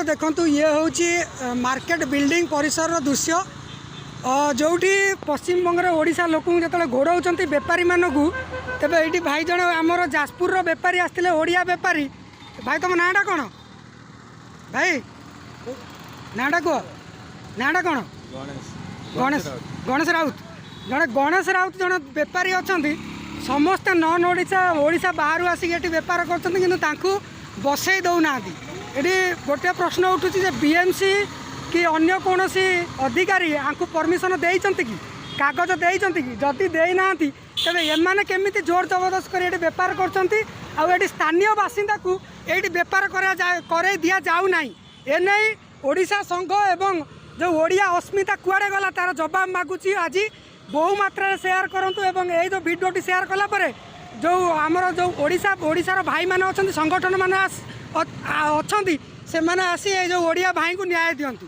देखु ये हूँ मार्केट बिल्डिंग परिसर दृश्य जोटी पश्चिम बंग ओडिशा लोक जो घोड़ाऊँ बेपारी मानक तेज ये भाई जन आमर जाजपुर बेपारी आसते ओडिया बेपारी भाई तुम नाटा कौन भाई नाटा कह नाटा कौन गणेश गणेश राउत जड़े गणेश राउत जड़े बेपारी अच्छा समस्ते नन ओडिशा बाहर आसिक बेपार कर बसई दौना ये गोटे प्रश्न उठू बीएमसी कि अन्य कौन अधिकारी आपको परमिशन देती कि कागज देती कि जदि देना तेज एमाने केमी जोर जबरदस्त कर बेपार कर स्थानीय बासिंदा को ये बेपार कर दि जाऊना एने ओडिशा संघ एवं जो ओडिया अस्मिता कुआड़े गला तार जवाब मागुची आज बहु मात्रा सेयार करूँ एवं ये जो भिडियोटी सेयार कलापर जो आमर जो ओडिशार भाई मैंने अच्छा संगठन मैंने अच्छा से मैंने आसी जो ओडिया भाई को न्याय दिंतु।